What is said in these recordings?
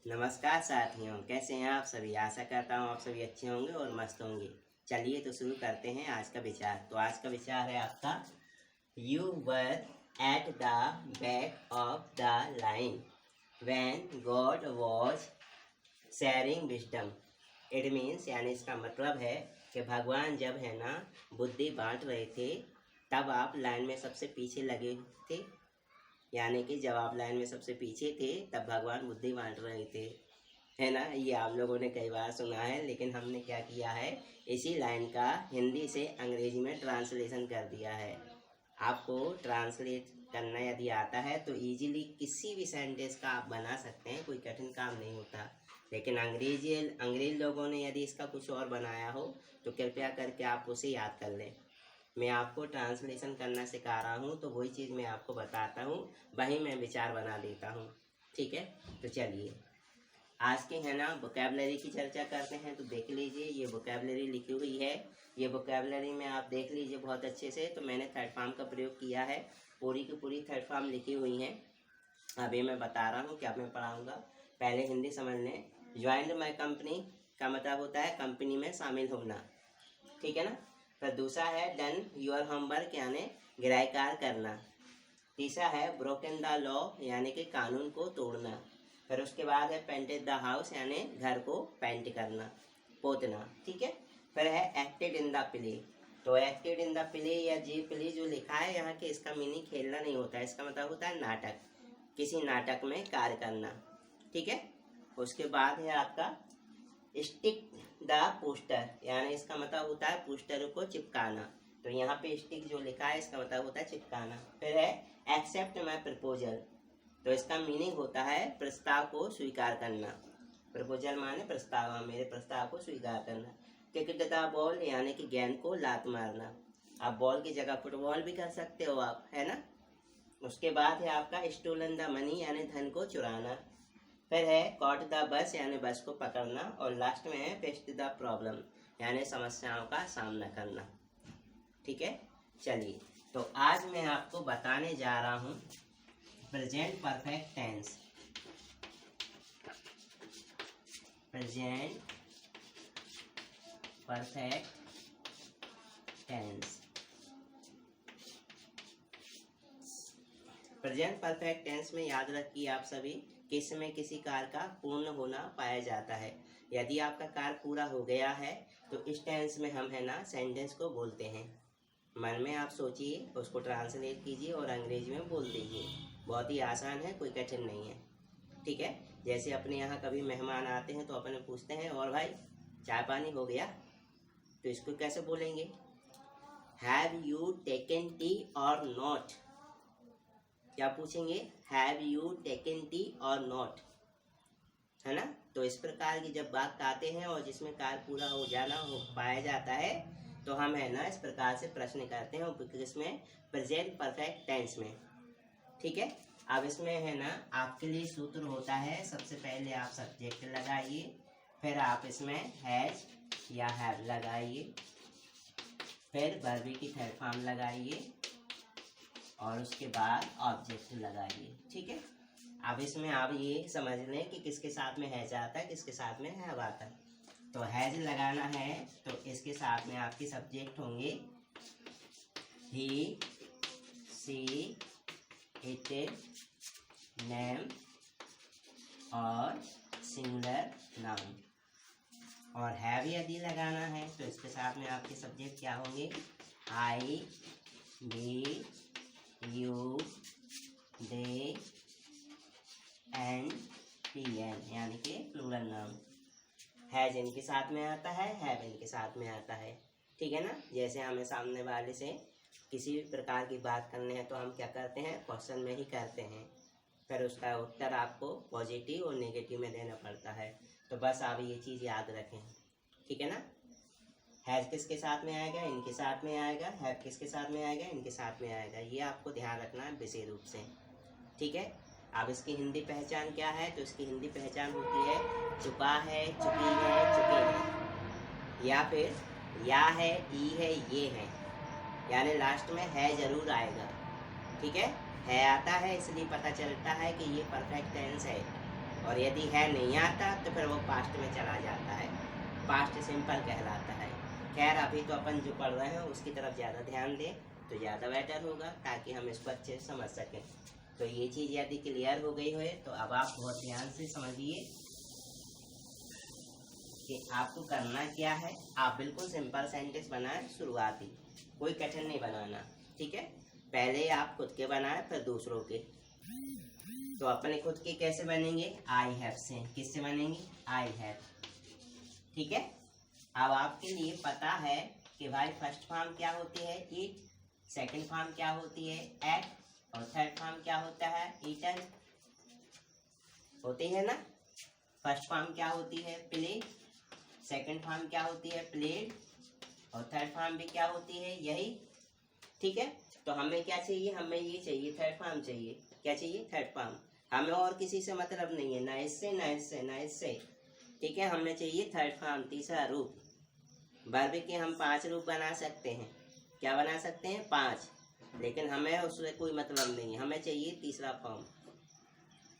नमस्कार साथियों, कैसे हैं आप सभी। आशा करता हूँ आप सभी अच्छे होंगे और मस्त होंगे। चलिए तो शुरू करते हैं आज का विचार। तो आज का विचार है आपका, you were at the back of the line when God was sharing wisdom. It means यानी इसका मतलब है कि भगवान जब है ना बुद्धि बांट रहे थे, तब आप लाइन में सबसे पीछे लगे थे। यानी कि जब आप लाइन में सबसे पीछे थे तब भगवान बुद्धि बांट रहे थे, है ना। ये आप लोगों ने कई बार सुना है, लेकिन हमने क्या किया है, इसी लाइन का हिंदी से अंग्रेजी में ट्रांसलेशन कर दिया है। आपको ट्रांसलेट करना यदि आता है तो इजीली किसी भी सेंटेंस का आप बना सकते हैं, कोई कठिन काम नहीं होता। लेकिन अंग्रेज लोगों ने यदि इसका कुछ और बनाया हो तो कृपया करके आप उसे याद कर लें। मैं आपको ट्रांसलेशन करना सिखा रहा हूँ, तो वही चीज़ मैं आपको बताता हूँ, वही मैं विचार बना देता हूँ। ठीक है, तो चलिए आज के है ना वोकैबलरी की चर्चा करते हैं। तो देख लीजिए, ये वोकैबलरी लिखी हुई है। ये वोकैबलरी में आप देख लीजिए बहुत अच्छे से। तो मैंने थर्ड फॉर्म का प्रयोग किया है, पूरी की पूरी थर्ड फॉर्म लिखी हुई हैं। अभी मैं बता रहा हूँ, क्या मैं पढ़ाऊँगा। पहले हिंदी समझ लें। ज्वाइंड माई कंपनी का मतलब होता है कंपनी में शामिल होना, ठीक है ना। फिर दूसरा है डन योर होमवर्क यानी गृहकार्य करना। तीसरा है ब्रोकन द लॉ यानी कि कानून को तोड़ना। फिर उसके बाद है पेंटेड द हाउस यानी घर को पेंट करना, पोतना, ठीक है। फिर है एक्टेड इन द प्ले। तो एक्टेड इन द प्ले या जी प्ले जो लिखा है यहाँ के, इसका मीनिंग खेलना नहीं होता है, इसका मतलब होता है नाटक, किसी नाटक में कार्य करना, ठीक है। उसके बाद है आपका स्टिक द पोस्टर, यानी इसका मतलब होता है पोस्टर को चिपकाना। तो यहाँ पे स्टिक जो लिखा है इसका मतलब होता है चिपकाना। फिर है एक्सेप्ट माई प्रपोजल। तो इसका मीनिंग होता है प्रस्ताव को स्वीकार करना। प्रपोजल माने प्रस्ताव, मेरे प्रस्ताव को स्वीकार करना। किक द बॉल यानी कि गेंद को लात मारना। आप बॉल की जगह फुटबॉल भी कर सकते हो आप, है ना। उसके बाद है आपका स्टोलन द मनी यानी धन को चुराना। फिर है कॉट द बस यानी बस को पकड़ना। और लास्ट में है फेस द प्रॉब्लम यानी समस्याओं का सामना करना, ठीक है। चलिए, तो आज मैं आपको बताने जा रहा हूँ present perfect tense. Present perfect tense. Present perfect tense में याद रखिए आप सभी कि इसमें किसी कार्य का पूर्ण होना पाया जाता है। यदि आपका कार्य पूरा हो गया है तो इस टेंस में हम है ना सेंटेंस को बोलते हैं। मन में आप सोचिए, उसको ट्रांसलेट कीजिए और अंग्रेजी में बोल दीजिए। बहुत ही आसान है, कोई कठिन नहीं है, ठीक है। जैसे अपने यहाँ कभी मेहमान आते हैं तो अपने पूछते हैं, और भाई चाय पानी हो गया, तो इसको कैसे बोलेंगे, हैव यू टेकन टी और नॉट। क्या पूछेंगे, हैव यू टेकन टी और नॉट, है ना। तो इस प्रकार की जब बात कहते हैं और जिसमें कार्य पूरा हो जाना हो पाया जाता है तो हम है ना इस प्रकार से प्रश्न करते हैं, इसमें प्रेजेंट परफेक्ट टेंस में, ठीक है। अब इसमें है ना आपके लिए सूत्र होता है, सबसे पहले आप सब्जेक्ट लगाइए, फिर आप इसमें हैज या हैव लगाइए, फिर वर्ब की थर्ड फॉर्म लगाइए और उसके बाद ऑब्जेक्ट लगाइए, ठीक है। अब इसमें आप ये समझ लें कि किसके साथ में हैज आता है, किसके साथ में हैव आता है। तो हैज लगाना है तो इसके साथ में आपके सब्जेक्ट होंगे ही, सी, इट, नेम और सिंगुलर नाउन। और हैव यदि लगाना है तो इसके साथ में आपके सब्जेक्ट क्या होंगे, I, we, you, they and P N यानी कि प्लूरल नाउन। हैज इनके साथ में आता है, हैव इनके साथ में आता है, ठीक है ना। जैसे हमें सामने वाले से किसी भी प्रकार की बात करनी है तो हम क्या करते हैं, क्वेश्चन में ही करते हैं, फिर उसका उत्तर आपको पॉजिटिव और नेगेटिव में देना पड़ता है। तो बस आप ये चीज़ याद रखें, ठीक है ना। हैज किसके साथ में आएगा, इनके साथ में आएगा। हैव किसके साथ में आएगा, इनके साथ में आएगा। ये आपको ध्यान रखना है विशेष रूप से, ठीक है। अब इसकी हिंदी पहचान क्या है, तो इसकी हिंदी पहचान होती है चुका है, चुकी है, चुके हैं, या फिर या है, ई है, ये है, यानी लास्ट में है जरूर आएगा, ठीक है। आता है इसलिए पता चलता है कि ये परफेक्ट टेंस है। और यदि है नहीं आता तो फिर वो पास्ट में चला जाता है, पास्ट सिंपल कहलाता है। खैर अभी तो अपन जो पढ़ रहे हैं उसकी तरफ ज़्यादा ध्यान दें तो ज़्यादा बेटर होगा, ताकि हम इसको अच्छे से समझ सकें। तो ये चीज़ यदि क्लियर हो गई हो तो अब आप बहुत ध्यान से समझिए कि आपको करना क्या है। आप बिल्कुल सिंपल सेंटेंस बनाएं, शुरुआती, कोई कठिन नहीं बनाना, ठीक है। पहले आप खुद के बनाएं फिर दूसरों के। तो अपने खुद के कैसे बनेंगे, आई हैव से। किससे बनेंगे, आई हैव, ठीक है। अब आपके लिए पता है कि भाई फर्स्ट फॉर्म क्या होती है, ईट, सेकंड फॉर्म क्या होती है, एट, और थर्ड फॉर्म क्या होता है, ईटन, होती है ना। फर्स्ट फॉर्म क्या होती है, प्ले, सेकंड फॉर्म क्या होती है, प्लेड, और थर्ड फॉर्म भी क्या होती है, यही, ठीक है। तो हमें क्या चाहिए, हमें ये चाहिए, थर्ड फॉर्म चाहिए। क्या चाहिए, थर्ड फॉर्म। हमें और किसी से मतलब नहीं है, ना इससे ना इससे ना इससे, ठीक है। हमें चाहिए थर्ड फॉर्म, तीसरा रूप। वर्ब के हम 5 रूप बना सकते हैं। क्या बना सकते हैं, 5, लेकिन हमें उससे कोई मतलब नहीं है, हमें चाहिए तीसरा फॉर्म,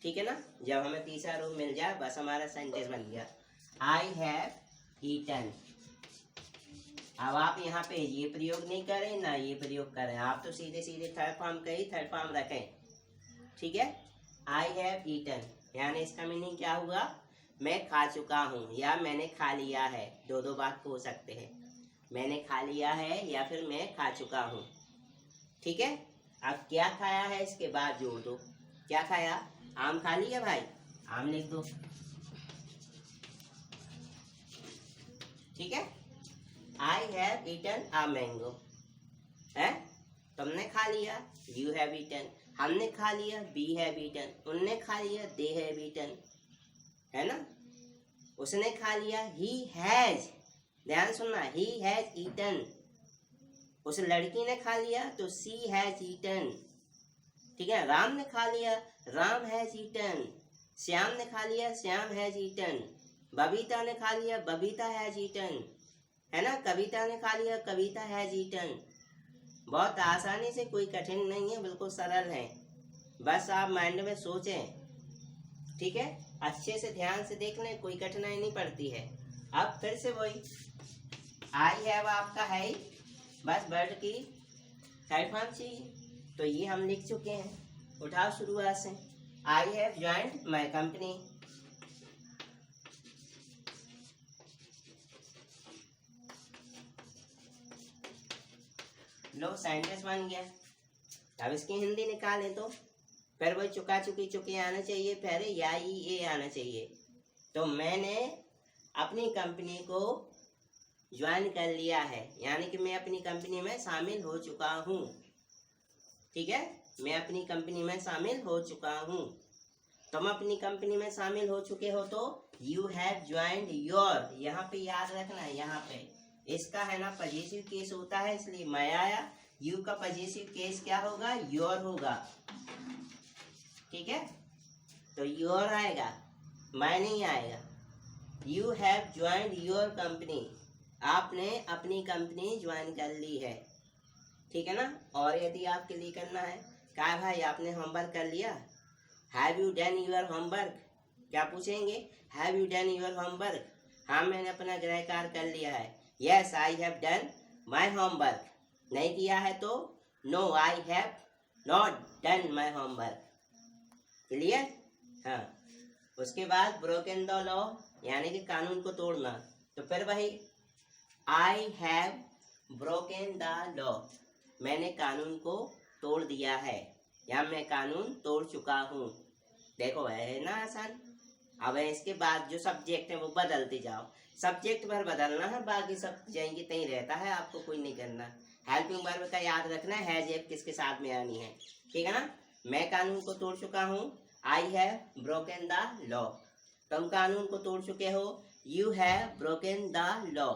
ठीक है ना। जब हमें तीसरा रूप मिल जाए बस हमारा सेंटेंस बन गया, आई हैव ईटन। अब आप यहाँ पे ये प्रयोग नहीं करें ना ये प्रयोग करें, आप तो सीधे सीधे थर्ड फॉर्म का ही थर्ड फॉर्म रखें, ठीक है। आई हैव ईटन यानी इसका मीनिंग क्या हुआ, मैं खा चुका हूँ या मैंने खा लिया है। दो दो बात हो सकते हैं, मैंने खा लिया है या फिर मैं खा चुका हूँ, ठीक है। अब क्या खाया है इसके बाद जोड़ दो, क्या खाया, आम खा लिया भाई, आम लिख दो, ठीक है। I have eaten a mango, है, तुमने खा लिया, यू हैव ईटन, हमने खा लिया, वी हैव ईटन, उनने खा लिया, दे हैव ईटन, है ना। उसने खा लिया, ही हैज, ध्यान सुनना, ही हैज ईटन। उस लड़की ने खा लिया तो सी हैज ईटन, ठीक है। राम ने खा लिया, राम हैज ईटन। श्याम ने खा लिया, श्याम हैज ईटन। बबीता ने खा लिया, बबीता हैज ईटन, है ना। कविता ने खा लिया, कविता हैज ईटन। बहुत आसानी से, कोई कठिन नहीं है, बिल्कुल सरल है, बस आप माइंड में सोचें, ठीक है। अच्छे से ध्यान से देख लें, कोई कठिनाई नहीं पड़ती है। अब फिर से वही, आई हैव आपका है ही, बस वर्ड की थर्ड फॉर्म चाहिए, तो ये हम लिख चुके हैं। उठाओ शुरुआत से, I have joined my company, low sentence बन गया। अब इसकी हिंदी निकालें तो फिर वही चुका चुकी चुकी आना चाहिए, फिर या ये आना चाहिए। तो मैंने अपनी कंपनी को ज्वाइन कर लिया है, यानी कि मैं अपनी कंपनी में शामिल हो चुका हूँ, ठीक है। मैं अपनी कंपनी में शामिल हो चुका हूँ। तुम अपनी कंपनी में शामिल हो चुके हो तो यू हैव ज्वाइंड योर, यहाँ पे याद रखना है, यहाँ पे इसका है ना पजेसिव केस होता है, इसलिए मैं आया। यू का पजेसिव केस क्या होगा, योर होगा, ठीक है। तो योर आएगा, मैं नहीं आएगा। You have joined your company, आपने अपनी कंपनी ज्वाइन कर ली है, ठीक है ना। और यदि आपके लिए करना है, क्या भाई आपने होमवर्क कर लिया, have you done your homework, क्या पूछेंगे, have you done your homework, हाँ मैंने अपना गृह कार्य कर लिया है, yes I have done my homework. नहीं किया है तो no I have not done my homework, clear. हाँ, उसके बाद ब्रोकन द लॉ यानी कि कानून को तोड़ना, तो फिर वही आई हैव ब्रोकन द लॉ, मैंने कानून को तोड़ दिया है या मैं कानून तोड़ चुका हूँ। देखो है ना आसान। अब इसके बाद जो सब्जेक्ट है वो बदलते जाओ, सब्जेक्ट पर बदलना है, बाकी सब जाएंगे तहीं रहता है, आपको कोई नहीं करना। हेल्पिंग वर्ब का याद रखना है, हैज हैव किसके साथ में आनी है, ठीक है ना। मैं कानून को तोड़ चुका हूँ, I have broken the law. तुम कानून को तोड़ चुके हो, you have broken the law.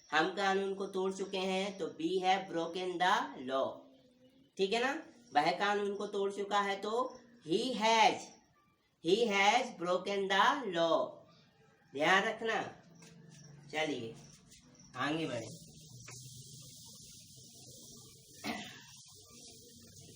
हम कानून को तोड़ चुके हैं तो we have broken the law, ठीक है ना। वह कानून को तोड़ चुका है तो he has broken the law, ध्यान रखना। चलिए आगे बढ़े।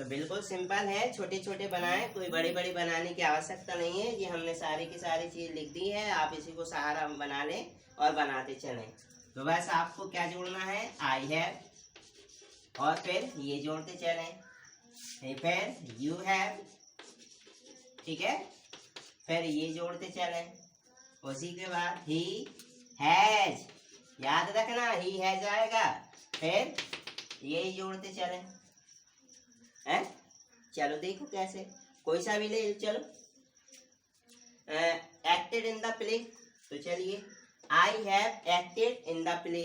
तो बिल्कुल सिंपल है, छोटे छोटे बनाएं, कोई बड़ी बड़ी बनाने की आवश्यकता नहीं है। ये हमने सारी की सारी चीज लिख दी है, आप इसी को सहारा बना लें और बनाते चलें। तो बस आपको क्या जोड़ना है, आई हैव और फिर ये जोड़ते चलें, फिर यू हैव, ठीक है, फिर ये जोड़ते चलें। उसी के बाद ही हैज, याद रखना ही हैज आएगा, फिर ये जोड़ते चलें। हैं, चलो देखो कैसे, कोई सा भी ले चलो। एक्टेड इन द प्ले, तो चलिए, I have acted in the play,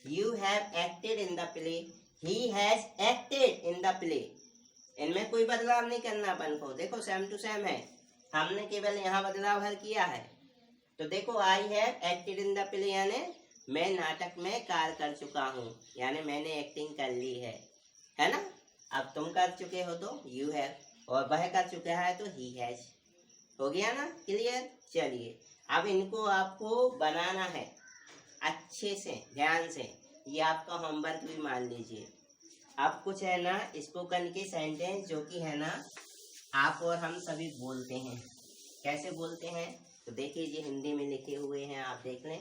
you have acted in the play, he has acted in the play. इनमें कोई बदलाव नहीं करना अपन को, देखो सेम टू सेम है, हमने केवल यहाँ बदलाव हर किया है। तो देखो I have acted in the play यानी मैं नाटक में कार्य कर चुका हूँ, यानी मैंने एक्टिंग कर ली है ना। अब तुम कर चुके हो तो यू हैव, और वह कर चुका है तो ही हैज। हो गया ना क्लियर। चलिए अब इनको आपको बनाना है अच्छे से, ध्यान से, ये आपका होमवर्क भी मान लीजिए। अब कुछ है ना स्पोकन के सेंटेंस जो कि है ना आप और हम सभी बोलते हैं। कैसे बोलते हैं तो देखिए, ये हिंदी में लिखे हुए हैं, आप देख लें।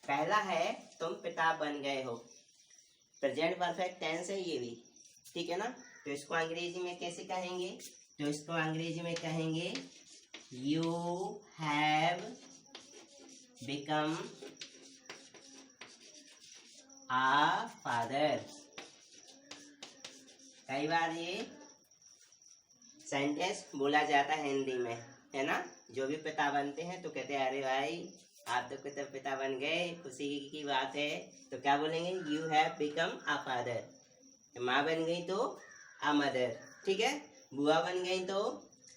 पहला है तुम पिता बन गए हो, प्रेजेंट परफेक्ट टेंस है ये भी, ठीक है ना। तो इसको अंग्रेजी में कैसे कहेंगे, तो इसको अंग्रेजी में कहेंगे you have become a father. कई बार ये सेंटेंस बोला जाता है हिंदी में, है ना। जो भी पिता बनते हैं तो कहते हैं अरे भाई आप तो पिता बन गए, खुशी की बात है। तो क्या बोलेंगे, you have become a father. माँ बन गई तो आ मदर, ठीक है। बुआ बन गई तो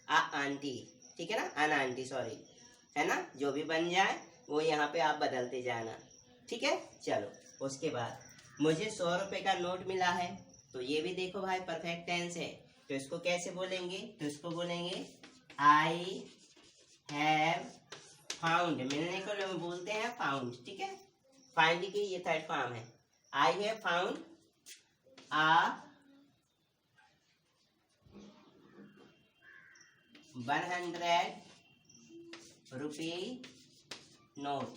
आ आंटी, ठीक है ना, अन आंटी सॉरी, है ना। जो भी बन जाए वो यहाँ पे आप बदलते जाना, ठीक है। चलो उसके बाद मुझे 100 रुपये का नोट मिला है, तो ये भी देखो भाई परफेक्ट टेंस है। तो इसको कैसे बोलेंगे, तो इसको बोलेंगे आई हैव फाउंड, मिलने को लोग बोलते हैं फाउंड, ठीक है। फाइंड की ये थर्ड फॉर्म है। आई हैव फाउंड आ 100 रुपये नोट,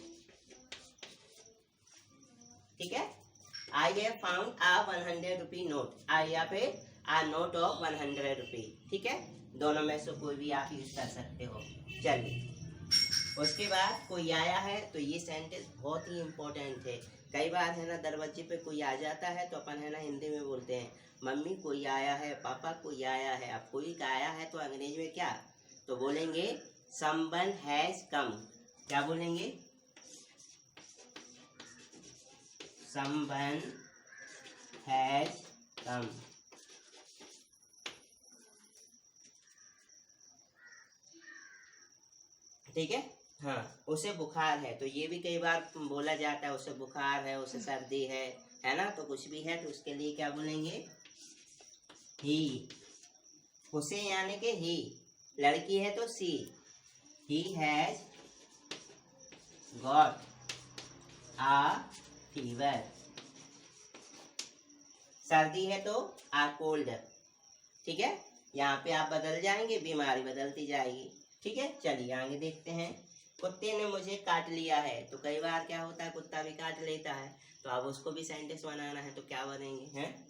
ठीक है। आई हैव फाउंड आ 100 रुपये नोट, आ या फिर आ नोट ऑफ 100 रुपये, ठीक है। दोनों में से कोई भी आप यूज कर सकते हो। चलिए उसके बाद कोई आया है, तो ये सेंटेंस बहुत ही इम्पोर्टेंट है। कई बार है ना दरवाजे पे कोई आ जाता है तो अपन है ना हिंदी में बोलते हैं मम्मी कोई आया है, पापा कोई आया है। अब कोई का आया है तो अंग्रेजी में क्या, तो बोलेंगे समवन हैज कम। क्या बोलेंगे, समवन हैज कम, ठीक है। हाँ, उसे बुखार है, तो ये भी कई बार बोला जाता है उसे बुखार है, उसे सर्दी है ना। तो कुछ भी है तो उसके लिए क्या बोलेंगे, ही। उसे यानी कि ही, लड़की है तो she, he has got a fever. सर्दी है तो आ कोल्ड, ठीक है। यहाँ पे आप बदल जाएंगे, बीमारी बदलती जाएगी, ठीक है। चलिए आगे देखते हैं। कुत्ते ने मुझे काट लिया है, तो कई बार क्या होता है कुत्ता भी काट लेता है, तो अब उसको भी सेंटेंस बनाना है, तो क्या बनेंगे, हैं,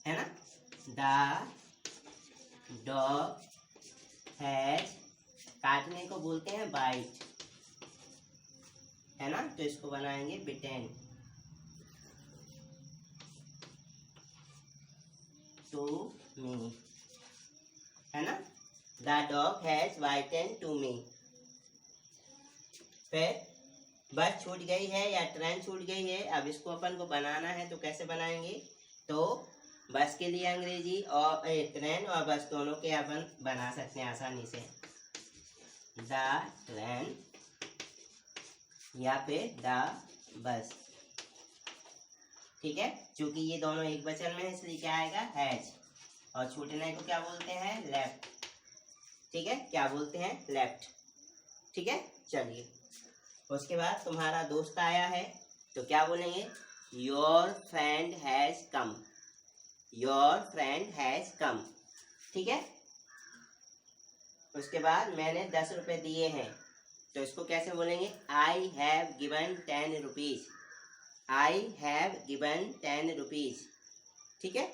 है ना। द डॉग हैज, काटने को बोलते हैं बाइट, है ना। तो इसको बनाएंगे बिटेन टू मी, है ना। The dog has bitten to me. फिर बस छूट गई है या ट्रेन छूट गई है, अब इसको अपन को बनाना है, तो कैसे बनाएंगे, तो बस के लिए अंग्रेजी और ट्रेन और बस दोनों के अपन बना सकते हैं आसानी से। द ट्रेन या फिर द बस, ठीक है। क्योंकि ये दोनों एक वचन में है इसलिए क्या आएगा, हैज। और छूटने को क्या बोलते हैं, लेफ्ट, ठीक है। क्या बोलते हैं, लेफ्ट, ठीक है। चलिए उसके बाद तुम्हारा दोस्त आया है, तो क्या बोलेंगे, your friend has come. Your friend has come. ठीक है, उसके बाद मैंने 10 रुपये दिए हैं, तो इसको कैसे बोलेंगे? I have given 10 rupees. I have given 10 rupees. ठीक है,